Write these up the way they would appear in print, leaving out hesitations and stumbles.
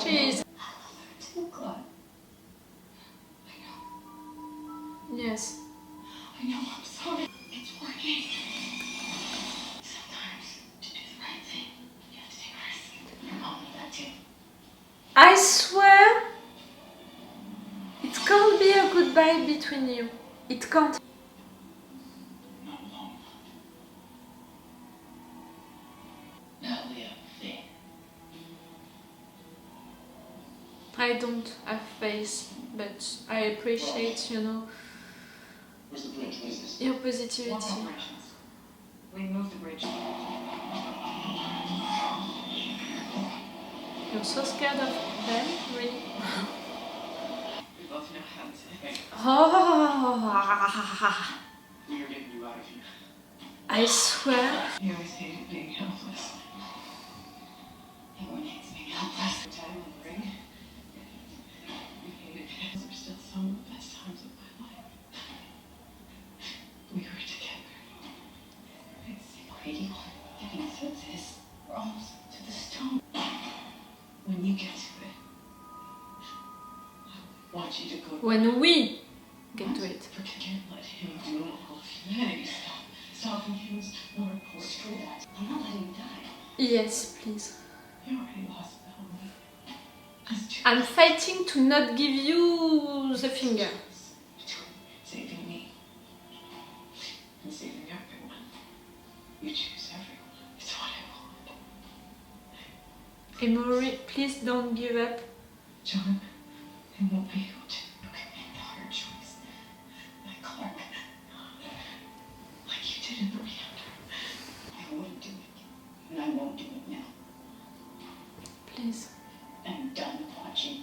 She is. Yes. I know, I'm sorry. It's working. Sometimes, to do the right thing, you have to take a risk. Your mom knew that too. I swear, it can't be a goodbye between you. It can't. Not alone. Now, Leah, faith. I don't have faith, but I appreciate, you know, Where's the bridge? What is this? your One positivity. more bridge. We moved the bridge. You're so scared of them, really? We both know how to think. Oh, We are getting you out of here. I swear. You always hated being helpless. Everyone hates being helpless. Time and ring. We hated it. Those are still some of the best times of my life. We were together. It's incredible. Getting through this. We're almost to the stone. When you get to it, I want you to go. When we get to it. I can't let him do all of humanity stuff. Stopping him is more important. Screw that. I'm not letting him die. Yes, please. You already lost the whole way. I'm fighting to not give you the finger. Between saving me and saving everyone. You choose everyone. It's what I want. Emory, please don't give up. John, I won't be able to. You can make the hard choice. Like Clark. Like you did in the reactor. I wouldn't do it. And I won't do it now. Please. I'm done watching.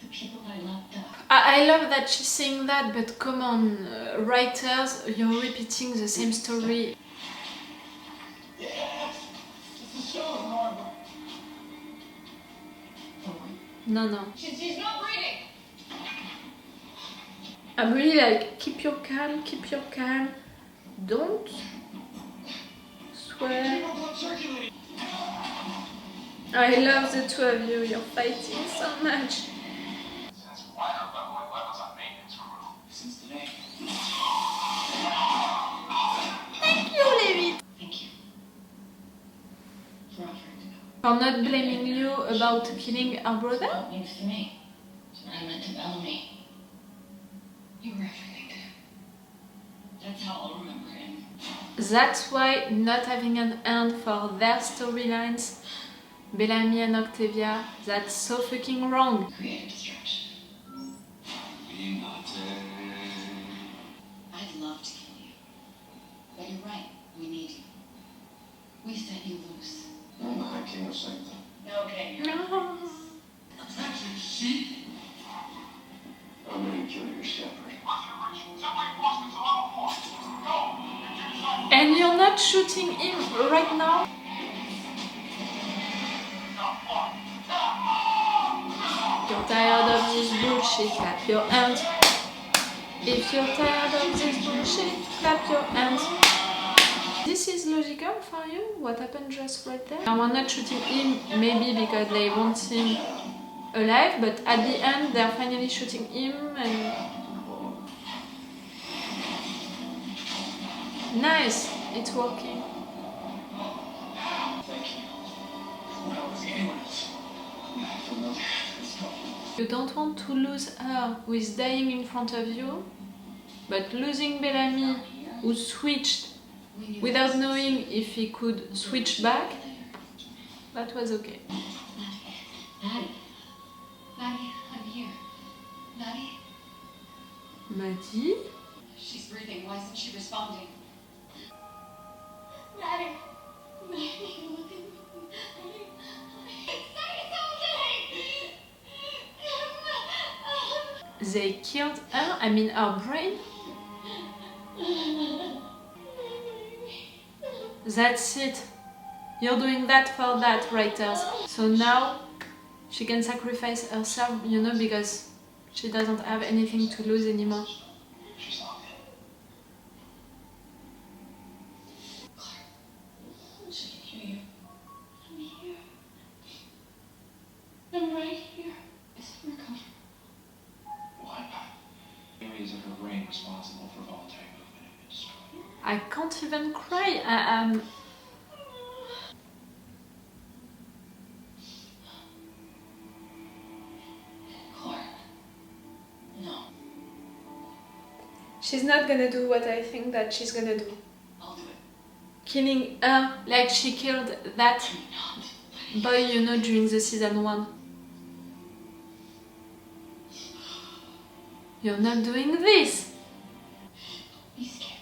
The people I loved up. I love that she's saying that, but come on, writers, you're repeating the same story. Yes! This is so normal. No. She's not breathing! I'm really like, keep your calm. Don't swear. Circulating! I love the two of you, you're fighting so much. That's why our level 11's on maintenance crew. Since today. Thank you, David. Thank you. For offering to go. For not blaming you about killing our brother. What means to me. It's what I meant to Bellamy. You were everything to him. That's how I'll remember him. That's why not having an end for their storylines, Bellamy and Octavia, that's so fucking wrong. Create a distraction. Being not I'd love to kill you. But you're right. We need you. We set you loose. I'm the High King of Sanctum. Okay. No. Attention, sheep! I'm ready to kill your shepherd. And you're not shooting him right now? You're tired of this bullshit, clap your hands. If you're tired of this bullshit, clap your hands. This is logical for you? What happened just right there? I was not shooting him, maybe because they want him alive, but at the end they're finally shooting him and... Nice! It's working. Thank you. When I was anyone else, I feel no. You don't want to lose her who is dying in front of you, but losing Bellamy who switched without knowing if he could switch back, that was okay. Maddie. Maddie, I'm here. Maddie? Maddie? She's breathing. Why isn't she responding? Maddie. Maddie, look at me. Say something! They killed her, I mean her brain? That's it. You're doing that for that, writers. So now she can sacrifice herself, you know, because she doesn't have anything to lose anymore. She's not dead. She can hear you. I'm here. I'm properties of her brain responsible for voluntary movement have been destroyed. I can't even cry. I am. Clark. No. She's not gonna do what I think that she's gonna do. I'll do it. Killing her like she killed that Do not. boy, you know, during the season 1. You're not doing this. Be scared.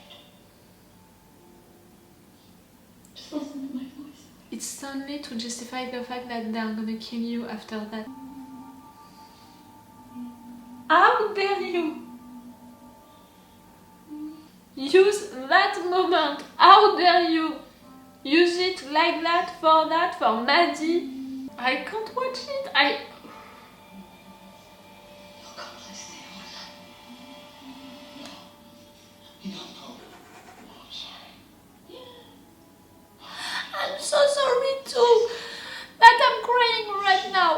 Just listen to my voice. It's only to justify the fact that they're gonna kill you after that. How dare you use that moment? How dare you use it like that for Maddie? I can't watch it. You'll come to stay with us. You don't go. Oh, I'm sorry. I'm so sorry too that I'm crying right now.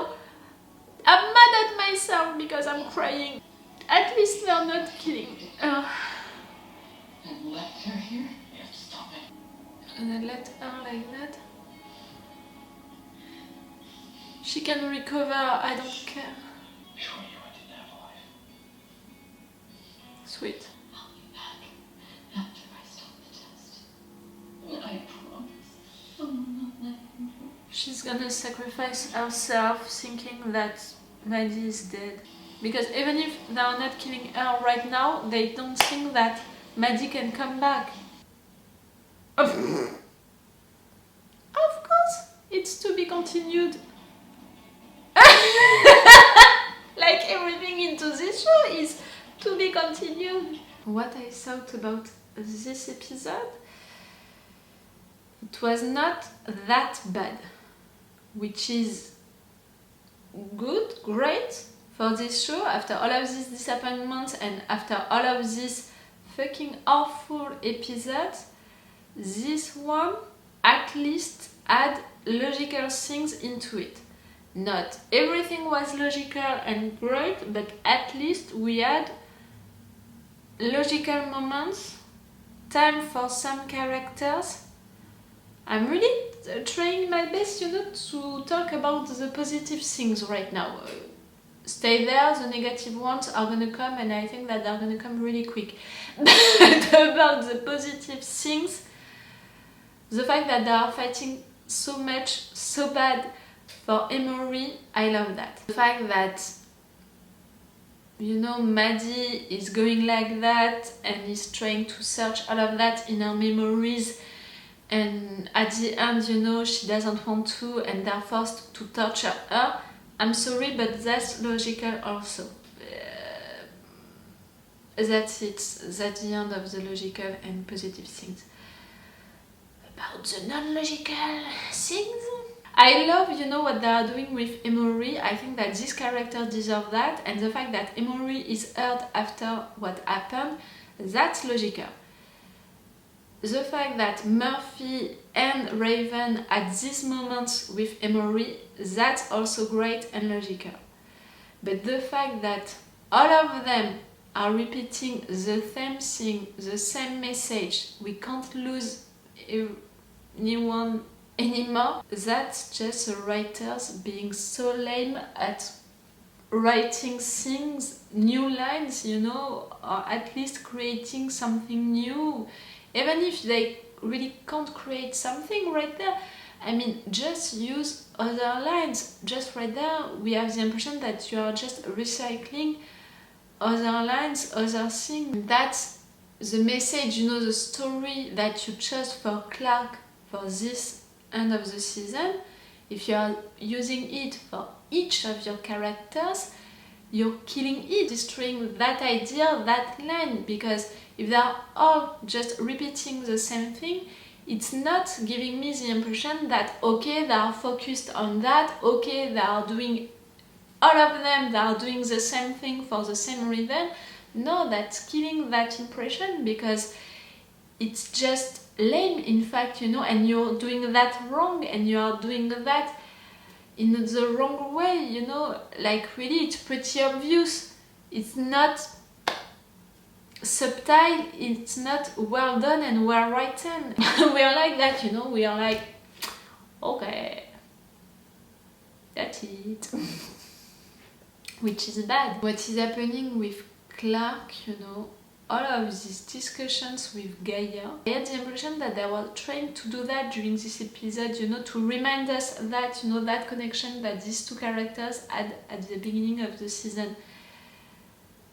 I'm mad at myself because I'm crying. At least they're not killing her. And left her here? You have to stop it. And I let her like that. She can recover, I don't care. Before you, I didn't have a life. Sweet. I'll be back after I stop the test. I promise. I will not let him go. She's gonna sacrifice herself thinking that Maddie is dead. Because even if they are not killing her right now, they don't think that Maddie can come back. Of course, it's to be continued. Like everything into this show is to be continued. What I thought about this episode, it was not that bad, which is good, great for this show after all of these disappointments and after all of these fucking awful episodes. This one at least had logical things into it. Not everything was logical and great, but at least we had logical moments, time for some characters. I'm really trying my best, you know, to talk about the positive things right now. Stay there, the negative ones are gonna come, and I think that they're gonna come really quick. But about the positive things, the fact that they are fighting so much, so bad for Emory, I love that. The fact that, you know, Maddie is going like that and is trying to search all of that in her memories, and at the end, you know, she doesn't want to and they're forced to torture her. I'm sorry, but that's logical also. That's it. That's the end of the logical and positive things. About the non-logical things, I love, you know, what they are doing with Emory. I think that this character deserves that, and the fact that Emory is hurt after what happened, that's logical. The fact that Murphy and Raven at these moments with Emory, that's also great and logical. But the fact that all of them are repeating the same thing, the same message, we can't lose anyone anymore, that's just the writers being so lame at writing things, new lines, you know, or at least creating something new. Even if they really can't create something right there, I mean, just use other lines. Just right there, we have the impression that you are just recycling other lines, other things. That's the message, you know, the story that you chose for Clark for this end of the season. If you are using it for each of your characters, you're killing it, destroying that idea, that line, because if they are all just repeating the same thing, it's not giving me the impression that, okay, they are focused on that, okay, they are doing, all of them, they are doing the same thing for the same reason. No, that's killing that impression, because it's just lame, in fact, you know, and you're doing that wrong, and you are doing that in the wrong way, you know, like really it's pretty obvious. It's not subtle, it's not well done and well written. We are like that, you know, we are like, okay, that's it. Which is bad. What is happening with Clark, you know, all of these discussions with Gaia, I had the impression that they were trying to do that during this episode, you know, to remind us that, you know, that connection that these two characters had at the beginning of the season.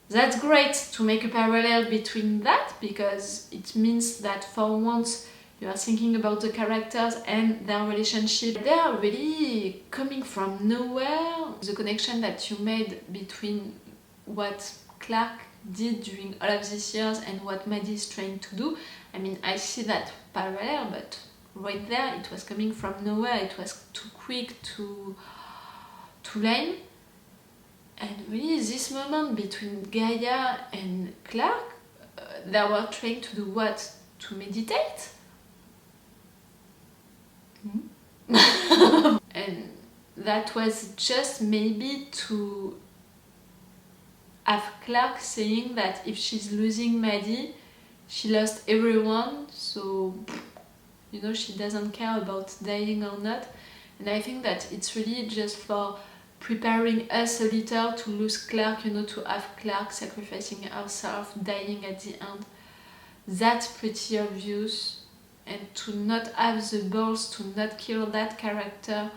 That's great to make a parallel between that, because it means that for once you are thinking about the characters and their relationship. They are really coming from nowhere. The connection that you made between what Clark did during all of these years and what Maddie is trying to do, I mean, I see that parallel, but right there it was coming from nowhere. It was too quick, too lame. And really this moment between Gaia and Clark, they were trying to do what? To meditate? And that was just maybe to have Clark saying that if she's losing Maddie, she lost everyone, so you know, she doesn't care about dying or not. And I think that it's really just for preparing us a little to lose Clark, you know, to have Clark sacrificing herself, dying at the end. That's pretty obvious. And to not have the balls to not kill that character,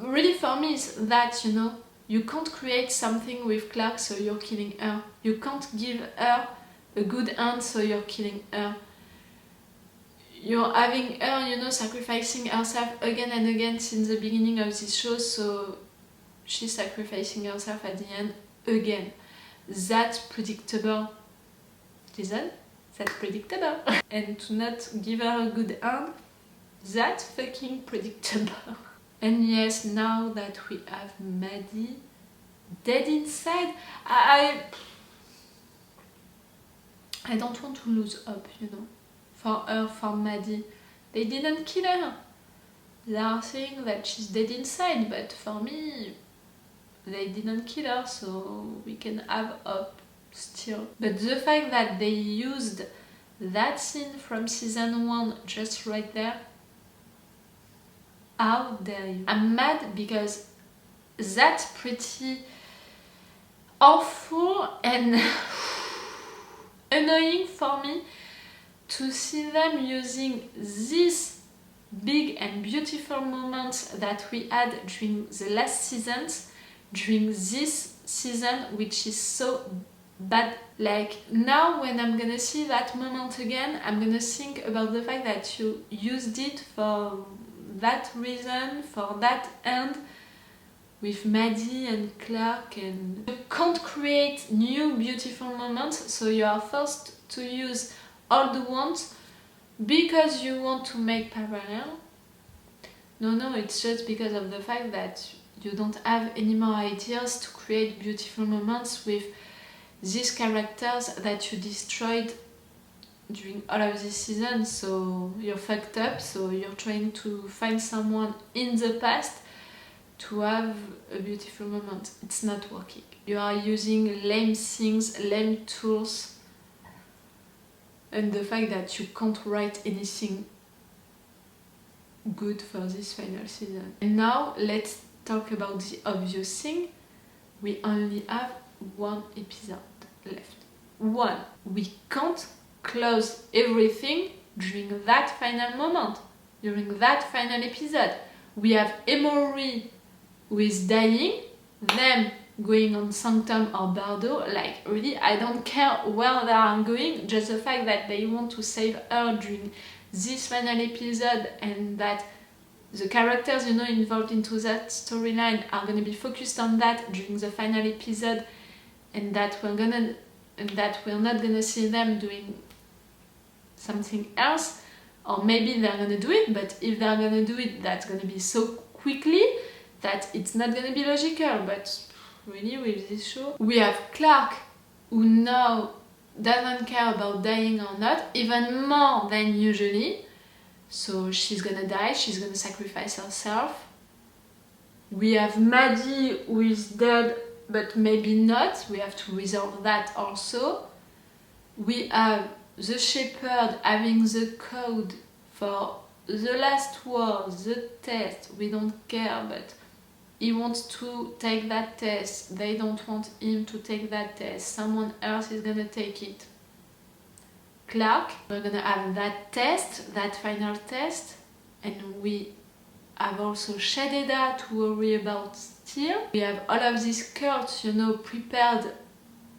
really for me is that, you know, you can't create something with Clark so you're killing her. You can't give her a good end so you're killing her. You're having her, you know, sacrificing herself again and again since the beginning of this show, so she's sacrificing herself at the end again. That's predictable. Listen? That's predictable. And to not give her a good end, that's fucking predictable. And yes, now that we have Maddie dead inside, I don't want to lose hope, you know, for her, for Maddie. They didn't kill her. They are saying that she's dead inside, but for me, they didn't kill her, so we can have hope still. But the fact that they used that scene from season 1 just right there, how dare you? I'm mad because that's pretty awful and annoying for me to see them using these big and beautiful moments that we had during the last seasons, during this season, which is so bad. Like, now when I'm gonna see that moment again, I'm gonna think about the fact that you used it for that reason, for that end, with Maddie and Clark, and you can't create new beautiful moments, so you are forced to use all the ones because you want to make parallel. No, it's just because of the fact that you don't have any more ideas to create beautiful moments with these characters that you destroyed during all of this season, so you're fucked up, so you're trying to find someone in the past to have a beautiful moment. It's not working. You are using lame things, lame tools, and the fact that you can't write anything good for this final season. And now let's talk about the obvious thing. We only have one episode left. One. We can't close everything during that final moment, during that final episode. We have Emory who is dying, them going on Sanctum or Bardo. Like, really, I don't care where they are going, just the fact that they want to save her during this final episode, and that the characters, you know, involved into that storyline are going to be focused on that during the final episode, and that we're not gonna see them doing something else, or maybe they're gonna do it, but if they're gonna do it, that's gonna be so quickly that it's not gonna be logical. But really, with this show, we have Clark, who now doesn't care about dying or not, even more than usually, so she's gonna die, she's gonna sacrifice herself. We have Maddie, who is dead but maybe not. We have to resolve that also. We have the shepherd having the code for the last word, the test. We don't care, but he wants to take that test. They don't want him to take that test. Someone else is gonna take it. Clark, we're gonna have that test, that final test, and we have also Shadeda to worry about still. We have all of these cults, you know, prepared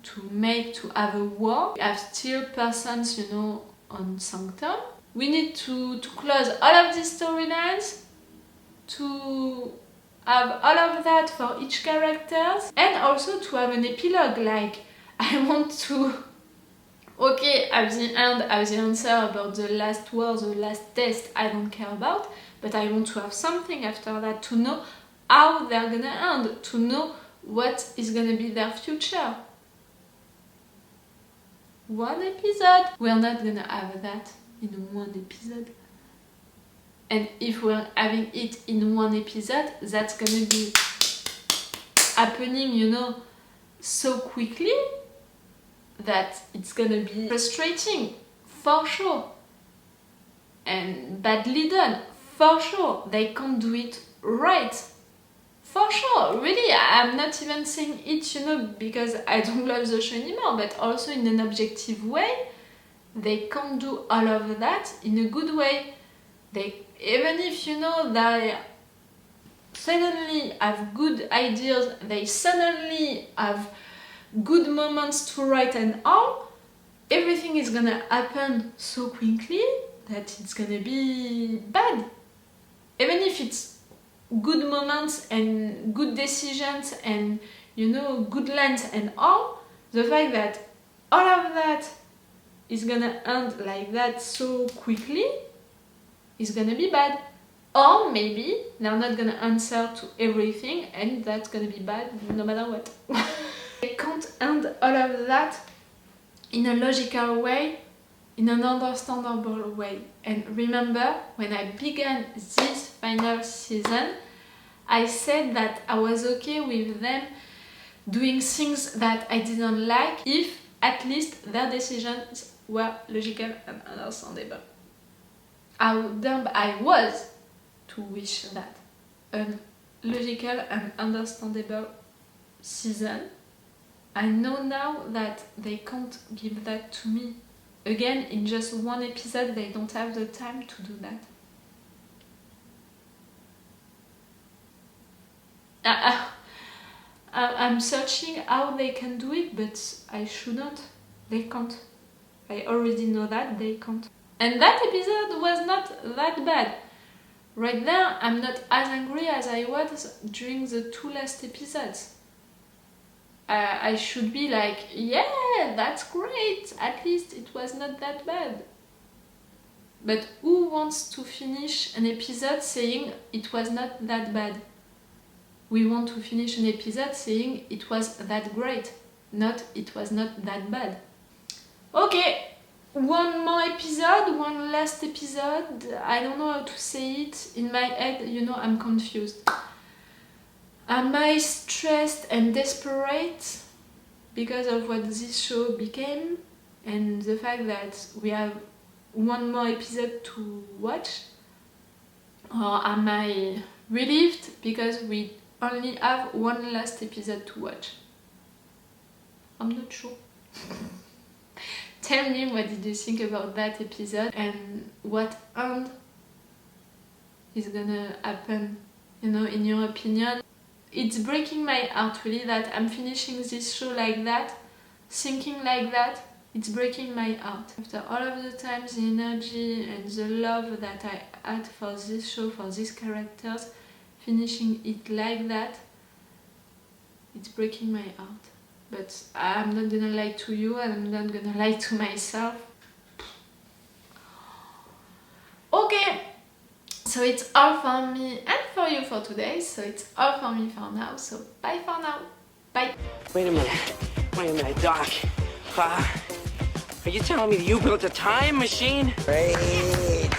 to have a war. We have still persons, you know, on Sanctum. We need to close all of these storylines, to have all of that for each characters, and also to have an epilogue. Like, I want to, okay, at the end, have the answer about the last word, the last test, I don't care about, but I want to have something after that, to know how they're gonna end, to know what is gonna be their future. One episode. We're not gonna have that in one episode. And if we're having it in one episode, that's gonna be happening, you know, so quickly that it's gonna be frustrating, for sure. And badly done, for sure. They can't do it right. For sure, really, I'm not even saying it, you know, because I don't love the show anymore, but also in an objective way, they can't do all of that in a good way. Even if, you know, they suddenly have good ideas, they suddenly have good moments to write and all, everything is gonna happen so quickly that it's gonna be bad. Even if it's good moments and good decisions and, you know, good lines and all, the fact that all of that is gonna end like that so quickly is gonna be bad. Or maybe they're not gonna answer to everything and that's gonna be bad no matter what. They can't end all of that in a logical way, in an understandable way. And remember, when I began this final season, I said that I was okay with them doing things that I didn't like if at least their decisions were logical and understandable. How dumb I was to wish that. A logical and understandable season. I know now that they can't give that to me. Again, in just one episode, they don't have the time to do that. I'm searching how they can do it, but I shouldn't. They can't. I already know that they can't. And that episode was not that bad. Right there, I'm not as angry as I was during the 2 last episodes. I should be like, yeah, that's great, at least it was not that bad. But who wants to finish an episode saying it was not that bad? We want to finish an episode saying it was that great, not it was not that bad. Okay, one more episode, one last episode. I don't know how to say it. In my head, you know, I'm confused. Am I stressed and desperate because of what this show became and the fact that we have one more episode to watch? Or am I relieved because we only have one last episode to watch? I'm not sure. Tell me, what did you think about that episode and what end is gonna happen, you know, in your opinion? It's breaking my heart really that I'm finishing this show like that, thinking like that. It's breaking my heart. After all of the time, the energy and the love that I had for this show, for these characters, finishing it like that, it's breaking my heart. But I'm not gonna lie to you and I'm not gonna lie to myself. Okay, so it's all for me and for you for today. So it's all for me for now. So bye for now. Bye. Wait a minute, Doc. Are you telling me that you built a time machine? Great.